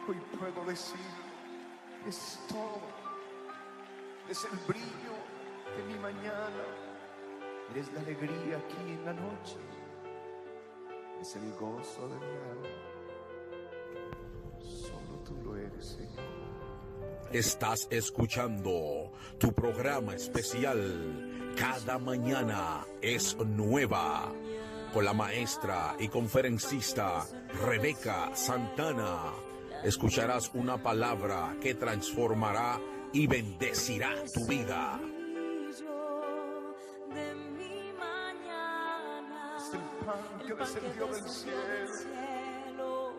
Hoy puedo decir, es todo, es el brillo de mi mañana, eres la alegría aquí en la noche, es el gozo de mi alma. Solo tú lo eres, Señor. Estás escuchando tu programa especial Cada Mañana es Nueva, con la maestra y conferencista Rebeca Santana. Escucharás una palabra que transformará y bendecirá tu vida. Es el pan que descendió del cielo,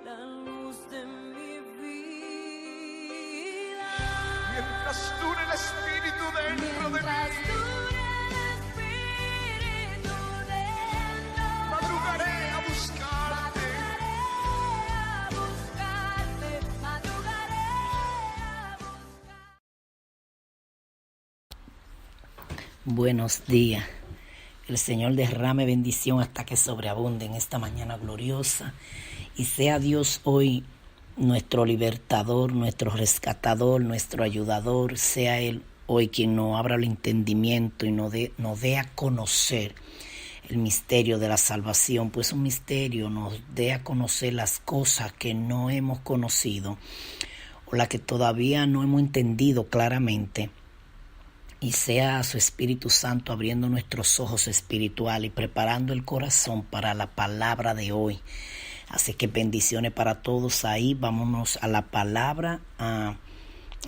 la luz de mi vida. mientras dure el Espíritu dentro de mí. Madrugaré a buscarte. Buenos días. El Señor derrame bendición hasta que sobreabunde en esta mañana gloriosa. Y sea Dios hoy nuestro libertador, nuestro rescatador, nuestro ayudador. Sea Él hoy quien nos abra el entendimiento y nos dé a conocer el misterio de la salvación. Pues un misterio nos dé a conocer las cosas que no hemos conocido o las que todavía no hemos entendido claramente. Y sea su Espíritu Santo abriendo nuestros ojos espirituales y preparando el corazón para la palabra de hoy. Así que bendiciones para todos ahí. Vámonos a la palabra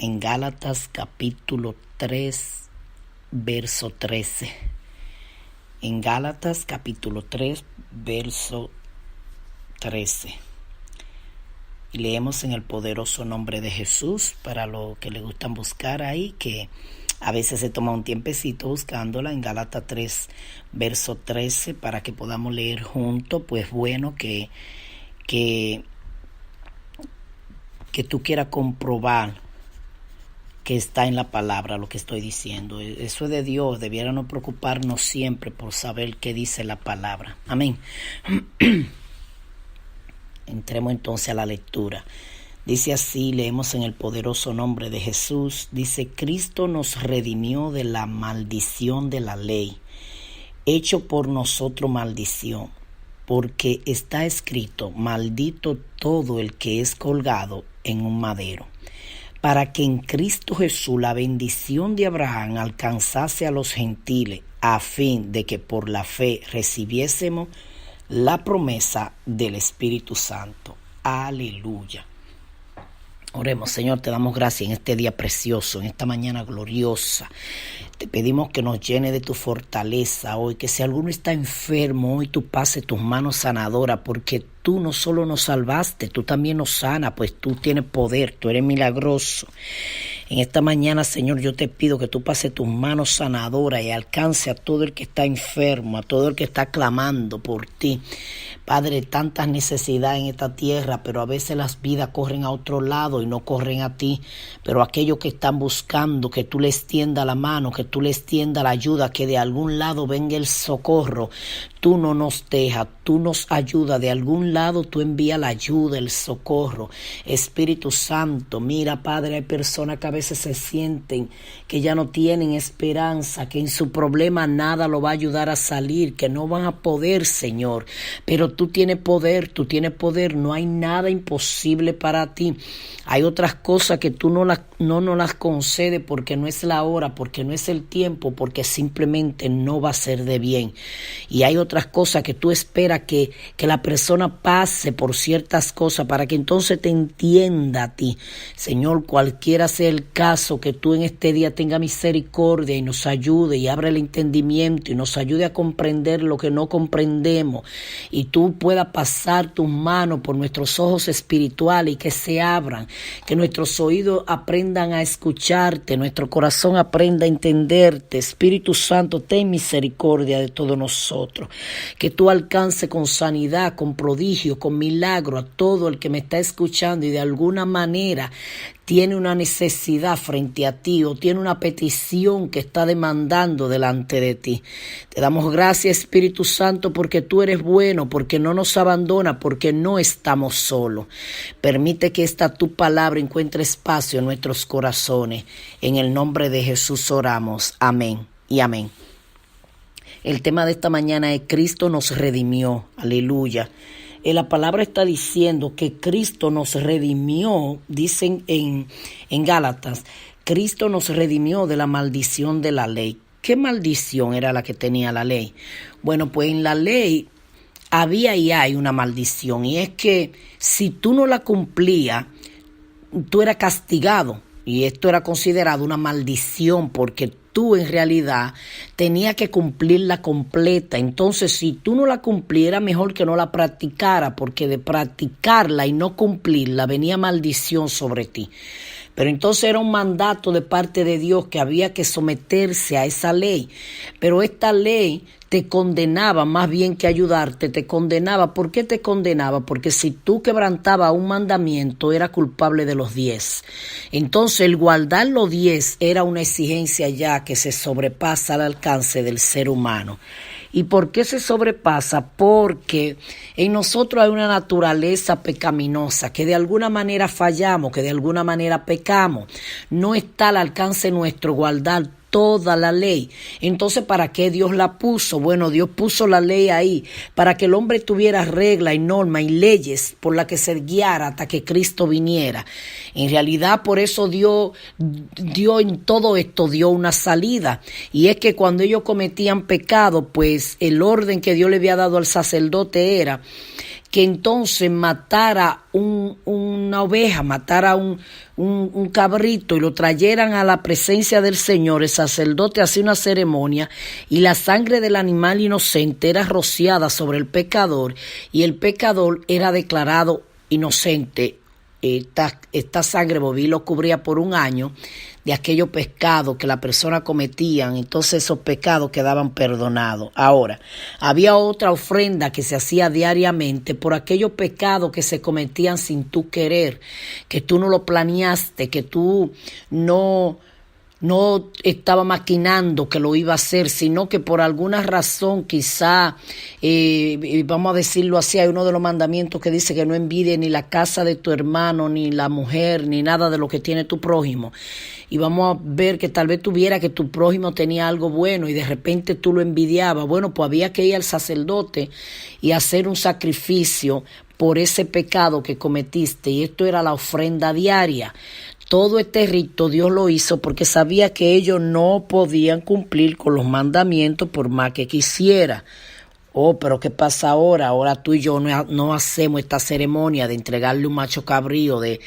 en Gálatas capítulo 3, verso 13. En Gálatas capítulo 3, verso 13. Y leemos en el poderoso nombre de Jesús, para los que le gustan buscar ahí, que a veces se toma un tiempecito buscándola en Gálatas 3, verso 13, para que podamos leer juntos. Pues bueno, que tú quieras comprobar que está en la palabra lo que estoy diciendo. Eso es de Dios. Debiéramos preocuparnos siempre por saber qué dice la palabra. Amén. Entremos entonces a la lectura. Dice así, leemos en el poderoso nombre de Jesús. Dice: Cristo nos redimió de la maldición de la ley, hecho por nosotros maldición, porque está escrito: maldito todo el que es colgado en un madero, para que en Cristo Jesús la bendición de Abraham alcanzase a los gentiles, a fin de que por la fe recibiésemos la promesa del Espíritu Santo. Aleluya. Oremos. Señor, te damos gracias en este día precioso, en esta mañana gloriosa. Te pedimos que nos llene de tu fortaleza hoy, que si alguno está enfermo, hoy tú pases tus manos sanadoras, porque tú no solo nos salvaste, tú también nos sanas, pues tú tienes poder, tú eres milagroso. En esta mañana, Señor, yo te pido que tú pases tus manos sanadoras y alcance a todo el que está enfermo, a todo el que está clamando por ti. Padre, tantas necesidades en esta tierra, pero a veces las vidas corren a otro lado y no corren a ti. Pero aquellos que están buscando que tú les tiendas la mano, que tú les tiendas la ayuda, que de algún lado venga el socorro. Tú no nos dejas, tú nos ayudas, de algún lado tú envías la ayuda, el socorro. Espíritu Santo, mira, Padre, hay personas que a veces se sienten que ya no tienen esperanza, que en su problema nada lo va a ayudar a salir, que no van a poder, Señor. Pero tú tienes poder, no hay nada imposible para ti. Hay otras cosas que tú no nos las concedes porque no es la hora, porque no es el tiempo, porque simplemente no va a ser de bien. Y hay otras cosas que tú esperas que la persona pase por ciertas cosas para que entonces te entienda a ti. Señor, cualquiera sea el caso, que tú en este día tengas misericordia y nos ayude y abra el entendimiento y nos ayude a comprender lo que no comprendemos. Y tú puedas pasar tus manos por nuestros ojos espirituales y que se abran, que nuestros oídos aprendan a escucharte, nuestro corazón aprenda a entenderte. Espíritu Santo, ten misericordia de todos nosotros. Que tú alcance con sanidad, con prodigio, con milagro a todo el que me está escuchando y de alguna manera tiene una necesidad frente a ti o tiene una petición que está demandando delante de ti. Te damos gracias, Espíritu Santo, porque tú eres bueno, porque no nos abandona, porque no estamos solos. Permite que esta tu palabra encuentre espacio en nuestros corazones. En el nombre de Jesús oramos. Amén y amén. El tema de esta mañana es Cristo nos redimió. Aleluya. La palabra está diciendo que Cristo nos redimió, dicen en Gálatas, Cristo nos redimió de la maldición de la ley. ¿Qué maldición era la que tenía la ley? Bueno, pues en la ley había y hay una maldición, y es que si tú no la cumplías, tú eras castigado, y esto era considerado una maldición porque tú en realidad tenías que cumplirla completa. Entonces, si tú no la cumplieras, mejor que no la practicara, porque de practicarla y no cumplirla venía maldición sobre ti. Pero entonces era un mandato de parte de Dios que había que someterse a esa ley. Pero esta ley te condenaba más bien que ayudarte, te condenaba. ¿Por qué te condenaba? Porque si tú quebrantabas un mandamiento, era culpable de los 10. Entonces el guardar los 10 era una exigencia ya que se sobrepasa al alcance del ser humano. ¿Y por qué se sobrepasa? Porque en nosotros hay una naturaleza pecaminosa, que de alguna manera fallamos, que de alguna manera pecamos. No está al alcance nuestro guardar toda la ley. Entonces, ¿para qué Dios la puso? Bueno, Dios puso la ley ahí para que el hombre tuviera reglas y normas y leyes por las que se guiara hasta que Cristo viniera. En realidad, por eso Dios en todo esto dio una salida. Y es que cuando ellos cometían pecado, pues el orden que Dios le había dado al sacerdote era que entonces matara una oveja, matara un cabrito y lo trayeran a la presencia del Señor. El sacerdote hacía una ceremonia y la sangre del animal inocente era rociada sobre el pecador y el pecador era declarado inocente. Esta sangre bovina lo cubría por un año de aquellos pecados que la persona cometían. Entonces esos pecados quedaban perdonados. Ahora, había otra ofrenda que se hacía diariamente por aquellos pecados que se cometían sin tú querer, que tú no lo planeaste, que tú no estaba maquinando que lo iba a hacer, sino que por alguna razón quizá, vamos a decirlo así, hay uno de los mandamientos que dice que no envidie ni la casa de tu hermano, ni la mujer, ni nada de lo que tiene tu prójimo. Y vamos a ver que tal vez tuviera que tu prójimo tenía algo bueno y de repente tú lo envidiabas. Bueno, pues había que ir al sacerdote y hacer un sacrificio por ese pecado que cometiste, y esto era la ofrenda diaria. Todo este rito Dios lo hizo porque sabía que ellos no podían cumplir con los mandamientos por más que quisiera. Pero ¿qué pasa ahora? Ahora tú y yo no hacemos esta ceremonia de entregarle un macho cabrío, de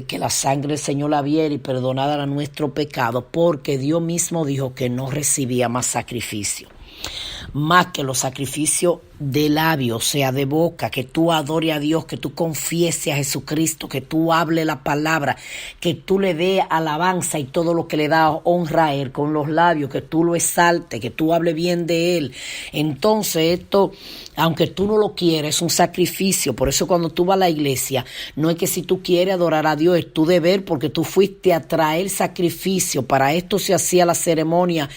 que la sangre del Señor la viera y perdonara nuestro pecado, porque Dios mismo dijo que no recibía más sacrificio. Más que los sacrificios de labios, o sea, de boca, que tú adores a Dios, que tú confieses a Jesucristo, que tú hables la palabra, que tú le des alabanza y todo lo que le da honra a Él con los labios, que tú lo exaltes, que tú hables bien de Él. Entonces esto, aunque tú no lo quieres, es un sacrificio. Por eso cuando tú vas a la iglesia, no es que si tú quieres adorar a Dios, es tu deber, porque tú fuiste a traer sacrificio. Para esto se hacía la ceremonia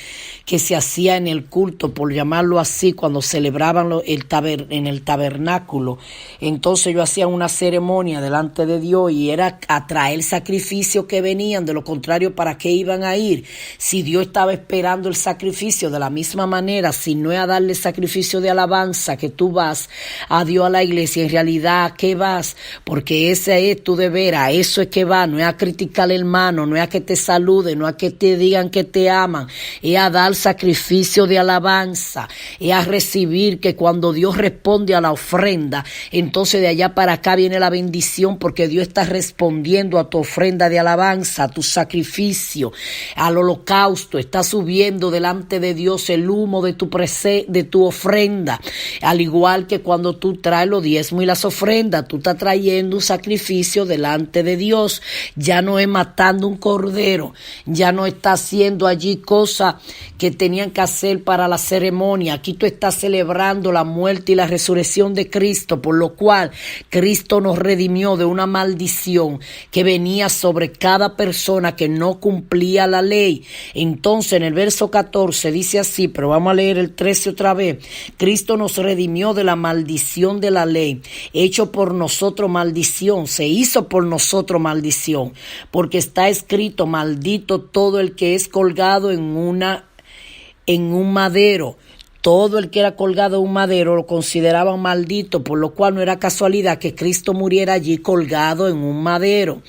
que se hacía en el culto, por llamarlo así, cuando celebraban en el tabernáculo. Entonces ellos hacían una ceremonia delante de Dios y era a traer sacrificios que venían. De lo contrario, ¿para qué iban a ir? Si Dios estaba esperando el sacrificio, de la misma manera, si no es a darle sacrificio de alabanza que tú vas a Dios a la iglesia, en realidad ¿a qué vas? Porque ese es tu deber, a eso es que va. No es a criticar al hermano, no es a que te saluden, no es a que te digan que te aman, es a dar sacrificio de alabanza, es a recibir, que cuando Dios responde a la ofrenda, entonces de allá para acá viene la bendición, porque Dios está respondiendo a tu ofrenda de alabanza, a tu sacrificio, al holocausto. Está subiendo delante de Dios el humo de tu ofrenda, al igual que cuando tú traes los diezmos y las ofrendas, tú estás trayendo un sacrificio delante de Dios. Ya no es matando un cordero, ya no está haciendo allí cosas que tenían que hacer para la ceremonia. Aquí tú estás celebrando la muerte y la resurrección de Cristo, por lo cual Cristo nos redimió de una maldición que venía sobre cada persona que no cumplía la ley. Entonces en el verso 14 dice así, pero vamos a leer el 13 otra vez. Cristo nos redimió de la maldición de la ley, hecho por nosotros maldición, se hizo por nosotros maldición, porque está escrito: maldito todo el que es colgado en un madero. Todo el que era colgado en un madero lo consideraban maldito, por lo cual no era casualidad que Cristo muriera allí colgado en un madero.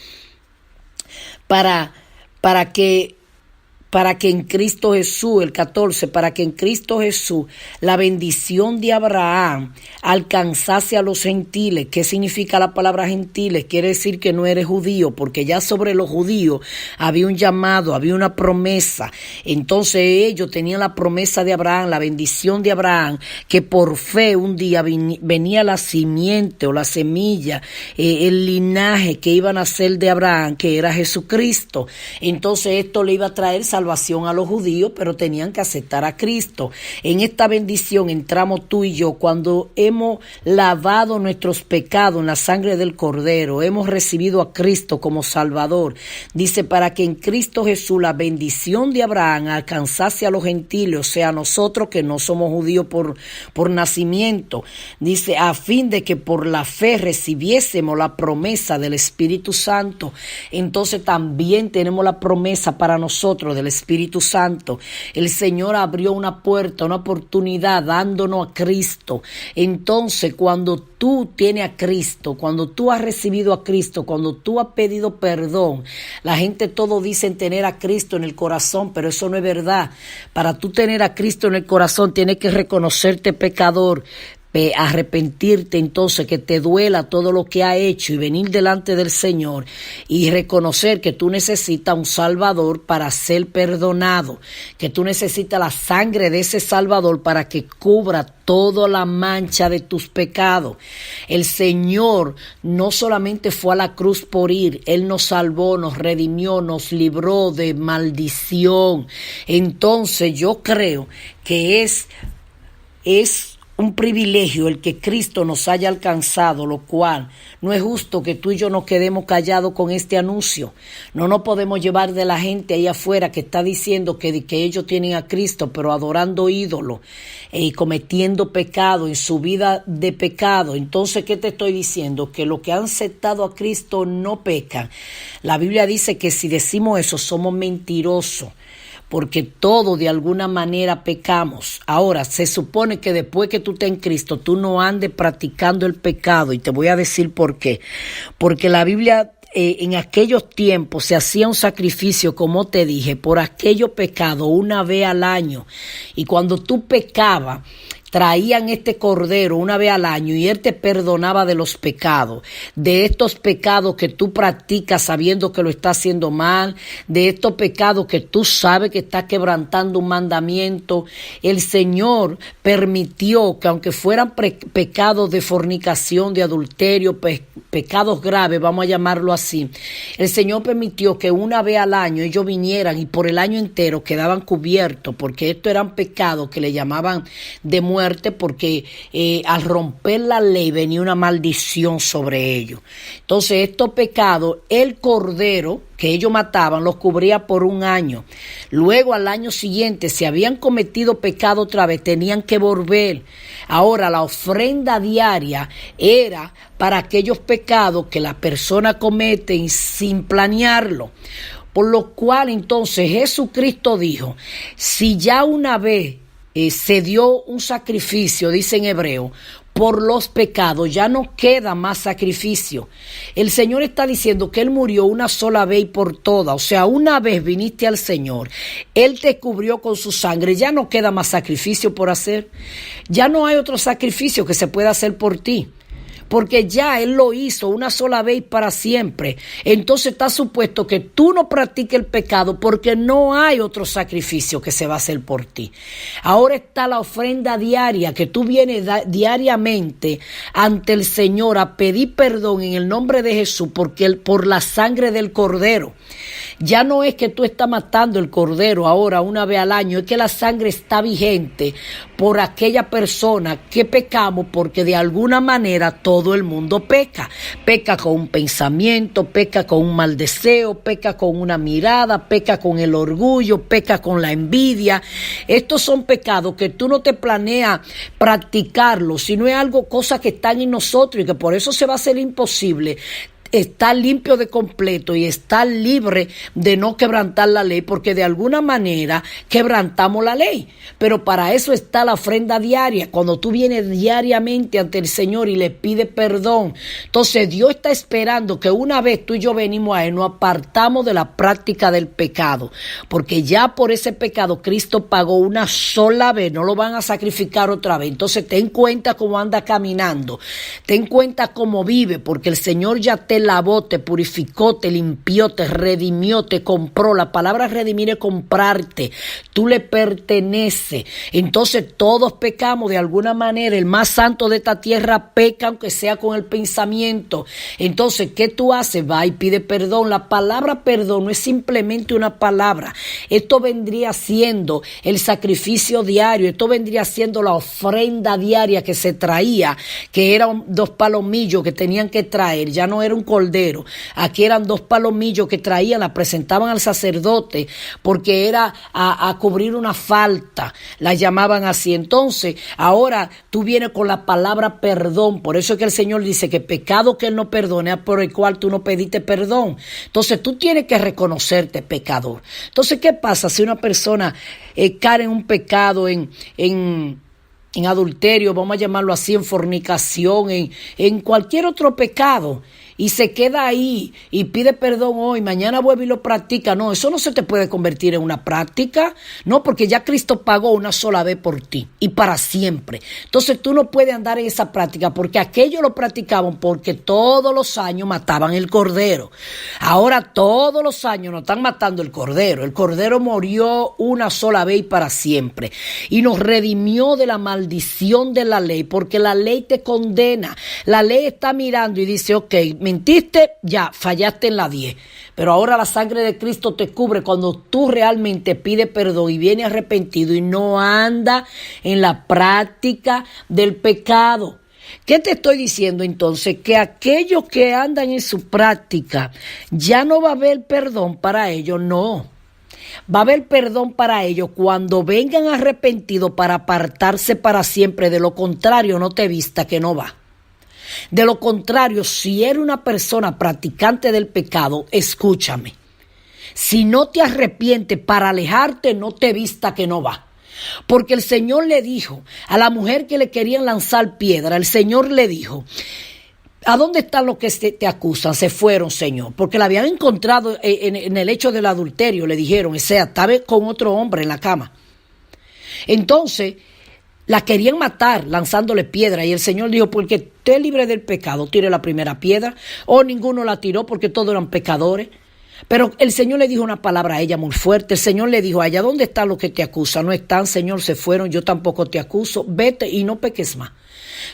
Para que en Cristo Jesús, el 14, para que en Cristo Jesús la bendición de Abraham alcanzase a los gentiles. ¿Qué significa la palabra gentiles? Quiere decir que no eres judío, porque ya sobre los judíos había un llamado, había una promesa. Entonces ellos tenían la promesa de Abraham, la bendición de Abraham, que por fe un día venía la simiente o la semilla, el linaje que iban a ser de Abraham, que era Jesucristo. Entonces esto le iba a traer salvación a los judíos, pero tenían que aceptar a Cristo. En esta bendición entramos tú y yo cuando hemos lavado nuestros pecados en la sangre del Cordero, hemos recibido a Cristo como Salvador. Dice, para que en Cristo Jesús la bendición de Abraham alcanzase a los gentiles, o sea, a nosotros que no somos judíos por nacimiento. Dice, a fin de que por la fe recibiésemos la promesa del Espíritu Santo. Entonces también tenemos la promesa para nosotros del Espíritu Santo. El Señor abrió una puerta, una oportunidad dándonos a Cristo. Entonces, cuando tú tienes a Cristo, cuando tú has recibido a Cristo, cuando tú has pedido perdón, la gente todo dice tener a Cristo en el corazón, pero eso no es verdad. Para tú tener a Cristo en el corazón, tienes que reconocerte pecador, arrepentirte, entonces que te duela todo lo que ha hecho y venir delante del Señor y reconocer que tú necesitas un Salvador para ser perdonado, que tú necesitas la sangre de ese Salvador para que cubra toda la mancha de tus pecados. El Señor no solamente fue a la cruz por ir, Él nos salvó, nos redimió, nos libró de maldición. Entonces yo creo que es un privilegio el que Cristo nos haya alcanzado, lo cual no es justo que tú y yo nos quedemos callados con este anuncio. No nos podemos llevar de la gente ahí afuera que está diciendo que ellos tienen a Cristo, pero adorando ídolos y cometiendo pecado en su vida de pecado. Entonces, ¿qué te estoy diciendo? Que los que han aceptado a Cristo no pecan. La Biblia dice que si decimos eso somos mentirosos, porque todos de alguna manera pecamos. Ahora, se supone que después que tú estés en Cristo, tú no andes practicando el pecado, y te voy a decir por qué. Porque la Biblia, en aquellos tiempos se hacía un sacrificio, como te dije, por aquellos pecados una vez al año. Y cuando tú pecabas, traían este cordero una vez al año y Él te perdonaba de los pecados, de estos pecados que tú practicas sabiendo que lo estás haciendo mal, de estos pecados que tú sabes que estás quebrantando un mandamiento. El Señor permitió que aunque fueran pecados de fornicación, de adulterio, pecados graves, vamos a llamarlo así, el Señor permitió que una vez al año ellos vinieran y por el año entero quedaban cubiertos, porque estos eran pecados que le llamaban de muerte, porque al romper la ley venía una maldición sobre ellos. Entonces estos pecados, el cordero que ellos mataban los cubría por un año. Luego al año siguiente, si habían cometido pecado otra vez, tenían que volver. Ahora la ofrenda diaria era para aquellos pecados que la persona comete sin planearlo. Por lo cual entonces Jesucristo dijo, si ya una vez se dio un sacrificio, dice en Hebreo, por los pecados, ya no queda más sacrificio. El Señor está diciendo que Él murió una sola vez y por todas. O sea, una vez viniste al Señor, Él te cubrió con su sangre, ya no queda más sacrificio por hacer. Ya no hay otro sacrificio que se pueda hacer por ti. porque ya Él lo hizo una sola vez y para siempre. Entonces está supuesto que tú no practiques el pecado porque no hay otro sacrificio que se va a hacer por ti. Ahora está la ofrenda diaria, que tú vienes diariamente ante el Señor a pedir perdón en el nombre de Jesús por la sangre del Cordero. Ya no es que tú estás matando el cordero ahora una vez al año, es que la sangre está vigente por aquella persona que pecamos, porque de alguna manera todo el mundo peca. Peca con un pensamiento, peca con un mal deseo, peca con una mirada, peca con el orgullo, peca con la envidia. Estos son pecados que tú no te planeas practicarlos, sino es algo, cosas que están en nosotros y que por eso se va a hacer imposible estar limpio de completo y estar libre de no quebrantar la ley, porque de alguna manera quebrantamos la ley. Pero para eso está la ofrenda diaria, cuando tú vienes diariamente ante el Señor y le pides perdón. Entonces Dios está esperando que una vez tú y yo venimos a Él, nos apartamos de la práctica del pecado, porque ya por ese pecado Cristo pagó una sola vez, no lo van a sacrificar otra vez. Entonces ten cuenta cómo anda caminando, ten cuenta cómo vive, porque el Señor ya te lavó, te purificó, te limpió, te redimió, te compró. La palabra redimir es comprarte. Tú le perteneces. Entonces todos pecamos de alguna manera. El más santo de esta tierra peca, aunque sea con el pensamiento. Entonces, ¿qué tú haces? Va y pide perdón. La palabra perdón no es simplemente una palabra. Esto vendría siendo el sacrificio diario. Esto vendría siendo la ofrenda diaria que se traía, que eran 2 palomillos que tenían que traer. Ya no era un cordero. Aquí eran 2 palomillos que traían, la presentaban al sacerdote porque era a cubrir una falta, la llamaban así. Entonces, ahora tú vienes con la palabra perdón. Por eso es que el Señor dice que pecado que Él no perdona, por el cual tú no pediste perdón. Entonces, tú tienes que reconocerte pecador. Entonces, ¿qué pasa si una persona cae en un pecado, en adulterio, vamos a llamarlo así, en fornicación, en cualquier otro pecado, y se queda ahí y pide perdón hoy, mañana vuelve y lo practica? No, eso no se te puede convertir en una práctica, no, porque ya Cristo pagó una sola vez por ti y para siempre. Entonces tú no puedes andar en esa práctica, porque aquellos lo practicaban porque todos los años mataban el cordero. Ahora todos los años no están matando el cordero. El cordero murió una sola vez y para siempre, y nos redimió de la maldición de la ley, porque la ley te condena. La ley está mirando y dice, ok, mentiste, ya fallaste en la 10, pero ahora la sangre de Cristo te cubre cuando tú realmente pides perdón y vienes arrepentido y no anda en la práctica del pecado. ¿Qué te estoy diciendo entonces? Que aquellos que andan en su práctica, ya no va a haber perdón para ellos, no. Va a haber perdón para ellos cuando vengan arrepentidos para apartarse para siempre. De lo contrario, no te vista que no va. De lo contrario, si eres una persona practicante del pecado, escúchame. Si no te arrepientes para alejarte, no te vista que no va. Porque el Señor le dijo a la mujer que le querían lanzar piedra, el Señor le dijo, ¿a dónde están los que te acusan? Se fueron, Señor. Porque la habían encontrado en el hecho del adulterio, le dijeron, o sea, estaba con otro hombre en la cama. Entonces, la querían matar lanzándole piedra, y el Señor dijo, porque usted es libre del pecado, tire la primera piedra. O ninguno la tiró porque todos eran pecadores. Pero el Señor le dijo una palabra a ella muy fuerte. El Señor le dijo a ella, ¿dónde están los que te acusan? No están, Señor, se fueron, yo tampoco te acuso. Vete y no peques más.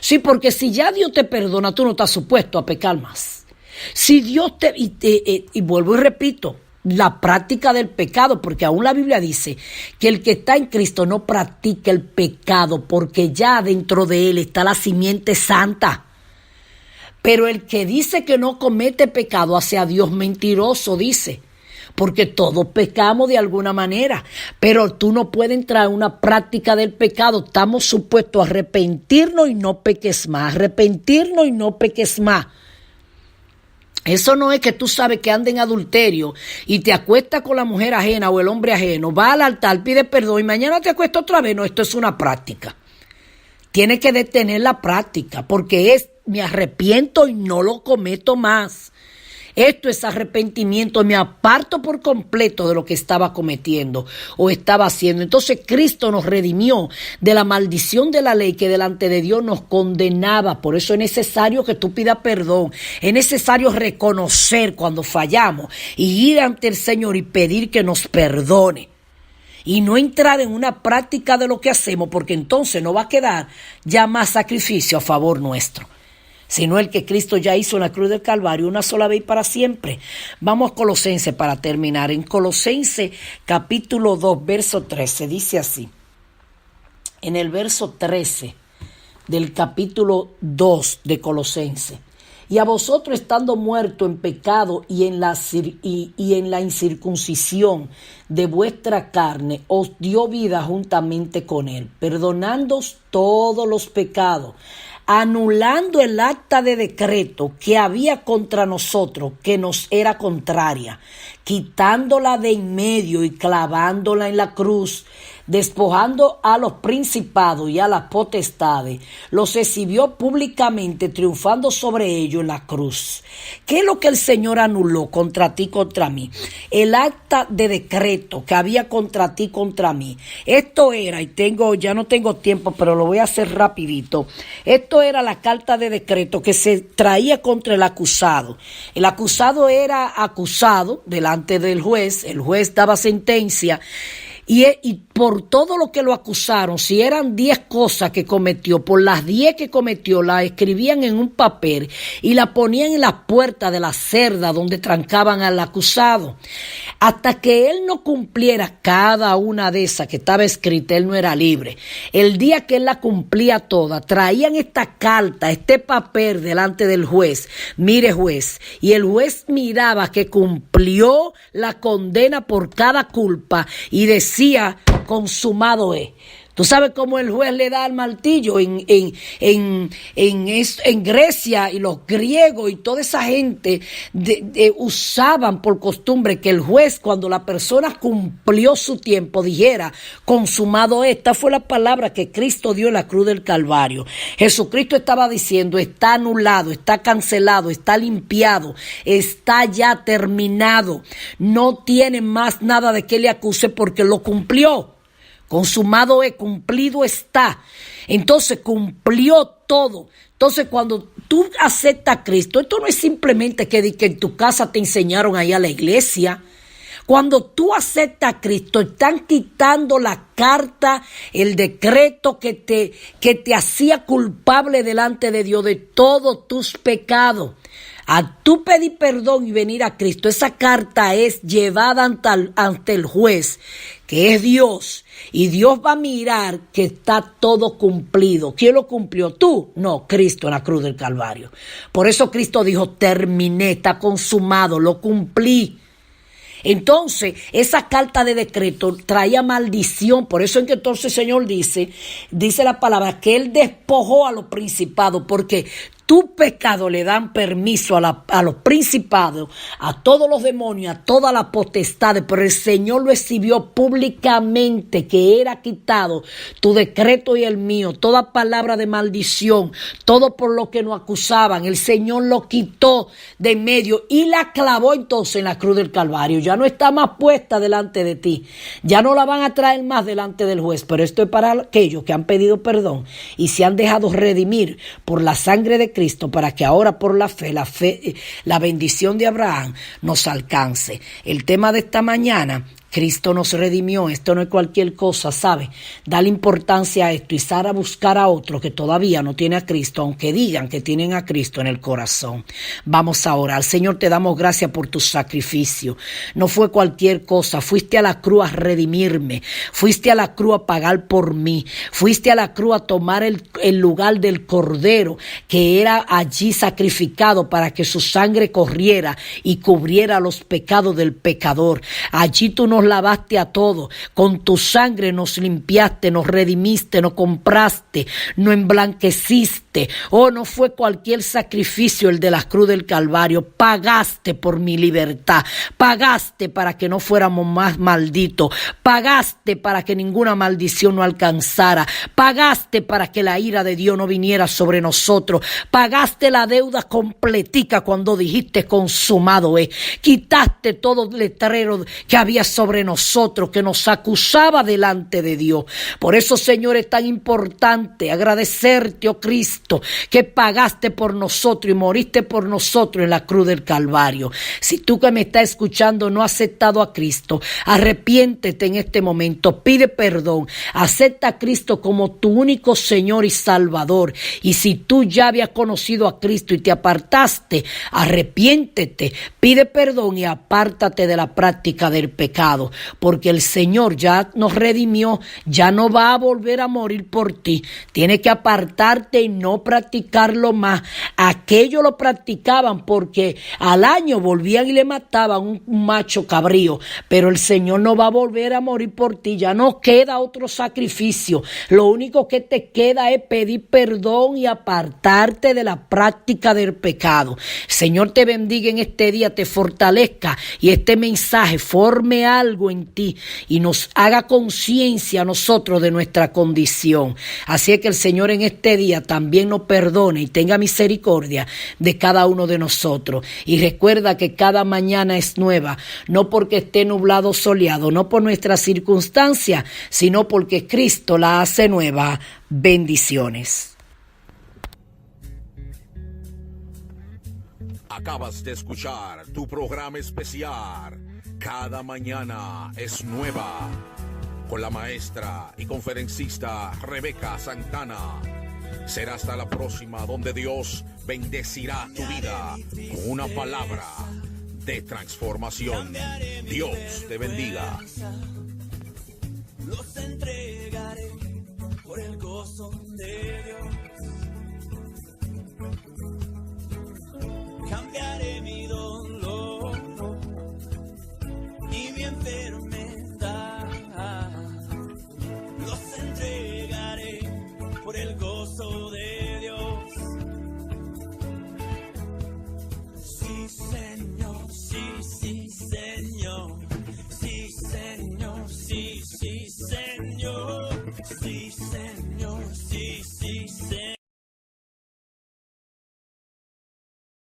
Sí, porque si ya Dios te perdona, tú no estás supuesto a pecar más. Si Dios y vuelvo y repito, la práctica del pecado, porque aún la Biblia dice que el que está en Cristo no practica el pecado, porque ya dentro de él está la simiente santa. Pero el que dice que no comete pecado hace a Dios mentiroso, dice, porque todos pecamos de alguna manera, pero tú no puedes entrar en una práctica del pecado. Estamos supuestos a arrepentirnos y no peques más, arrepentirnos y no peques más. Eso no es que tú sabes que anda en adulterio y te acuestas con la mujer ajena o el hombre ajeno, va al altar, pide perdón y mañana te acuestas otra vez. No, esto es una práctica. Tienes que detener la práctica, porque es me arrepiento y no lo cometo más. Esto es arrepentimiento. Me aparto por completo de lo que estaba cometiendo o estaba haciendo. Entonces Cristo nos redimió de la maldición de la ley que delante de Dios nos condenaba. Por eso es necesario que tú pidas perdón. Es necesario reconocer cuando fallamos y ir ante el Señor y pedir que nos perdone. Y no entrar en una práctica de lo que hacemos, porque entonces no va a quedar ya más sacrificio a favor nuestro, sino el que Cristo ya hizo en la cruz del Calvario una sola vez y para siempre. Vamos a Colosenses para terminar. En Colosenses capítulo 2, verso 13, dice así. En el verso 13 del capítulo 2 de Colosenses. Y a vosotros estando muertos en pecado y en la incircuncisión de vuestra carne, os dio vida juntamente con él, perdonándoos todos los pecados, anulando el acta de decreto que había contra nosotros, que nos era contraria, quitándola de en medio y clavándola en la cruz, despojando a los principados y a las potestades, los exhibió públicamente, triunfando sobre ellos en la cruz. ¿Qué es lo que el Señor anuló contra ti, contra mí? El acta de decreto que había contra ti, contra mí. Esto era, ya no tengo tiempo, pero lo voy a hacer rapidito. Esto era la carta de decreto que se traía contra el acusado. El acusado era acusado delante del juez, el juez daba sentencia. Y por todo lo que lo acusaron, si eran 10 cosas que cometió, por las 10 que cometió, la escribían en un papel y la ponían en la puerta de la celda donde trancaban al acusado. Hasta que él no cumpliera cada una de esas que estaba escrita, él no era libre. El día que él la cumplía toda, traían esta carta, este papel delante del juez. Mire, juez, y el juez miraba que cumplió la condena por cada culpa y decía, consumado es. Tú sabes cómo el juez le da al martillo en Grecia, y los griegos y toda esa gente usaban por costumbre que el juez, cuando la persona cumplió su tiempo, dijera, consumado es. Esta fue la palabra que Cristo dio en la cruz del Calvario. Jesucristo estaba diciendo, está anulado, está cancelado, está limpiado, está ya terminado. No tiene más nada de que le acuse porque lo cumplió. Consumado es, cumplido está. Entonces cumplió todo. Entonces cuando tú aceptas a Cristo, esto no es simplemente que en tu casa te enseñaron ahí a la iglesia. Cuando tú aceptas a Cristo, están quitando la carta, el decreto que te hacía culpable delante de Dios de todos tus pecados. A tú pedir perdón y venir a Cristo, esa carta es llevada ante el juez, que es Dios, y Dios va a mirar que está todo cumplido. ¿Quién lo cumplió? ¿Tú? No, Cristo en la cruz del Calvario. Por eso Cristo dijo, terminé, está consumado, lo cumplí. Entonces, esa carta de decreto traía maldición. Por eso es que entonces el Señor dice la palabra, que Él despojó a los principados, porque tu pecado le dan permiso a los principados, a todos los demonios, a todas las potestades, pero el Señor lo exhibió públicamente, que era quitado tu decreto y el mío, toda palabra de maldición, todo por lo que nos acusaban, el Señor lo quitó de en medio y la clavó entonces en la cruz del Calvario. Ya no está más puesta delante de ti, ya no la van a traer más delante del juez, pero esto es para aquellos que han pedido perdón y se han dejado redimir por la sangre de Cristo, para que ahora por la fe, la bendición de Abraham nos alcance. El tema de esta mañana, Cristo nos redimió. Esto no es cualquier cosa, ¿sabe? Dale importancia a esto y sal a buscar a otro que todavía no tiene a Cristo, aunque digan que tienen a Cristo en el corazón. Vamos a orar. Señor, te damos gracias por tu sacrificio. No fue cualquier cosa. Fuiste a la cruz a redimirme. Fuiste a la cruz a pagar por mí. Fuiste a la cruz a tomar el lugar del Cordero que era allí sacrificado para que su sangre corriera y cubriera los pecados del pecador. Allí tú nos nos lavaste a todos, con tu sangre nos limpiaste, nos redimiste, nos compraste, nos emblanqueciste. Oh, no fue cualquier sacrificio el de la cruz del Calvario. Pagaste por mi libertad, pagaste para que no fuéramos más malditos, pagaste para que ninguna maldición no alcanzara, pagaste para que la ira de Dios no viniera sobre nosotros, pagaste la deuda completica cuando dijiste consumado es. Quitaste todo el letrero que había sobre nosotros, que nos acusaba delante de Dios. Por eso, Señor, es tan importante agradecerte, oh Cristo, que pagaste por nosotros y moriste por nosotros en la cruz del Calvario. Si tú que me estás escuchando no has aceptado a Cristo, arrepiéntete en este momento, pide perdón, acepta a Cristo como tu único Señor y Salvador. Y si tú ya habías conocido a Cristo y te apartaste, arrepiéntete, pide perdón y apártate de la práctica del pecado, porque el Señor ya nos redimió, ya no va a volver a morir por ti. Tienes que apartarte y no practicarlo más. Aquellos lo practicaban porque al año volvían y le mataban un macho cabrío, pero el Señor no va a volver a morir por ti. Ya no queda otro sacrificio. Lo único que te queda es pedir perdón y apartarte de la práctica del pecado. Señor te bendiga en este día, te fortalezca y este mensaje forme algo en ti y nos haga conciencia a nosotros de nuestra condición. Así es que el Señor en este día también nos perdone y tenga misericordia de cada uno de nosotros. Y recuerda que cada mañana es nueva, no porque esté nublado o soleado, no por nuestras circunstancias, sino porque Cristo la hace nueva. Bendiciones. Acabas de escuchar tu programa especial. Cada mañana es nueva. Con la maestra y conferencista Rebeca Santana. Será hasta la próxima, donde Dios bendecirá tu vida con una palabra de transformación. Dios te bendiga. Los entregué.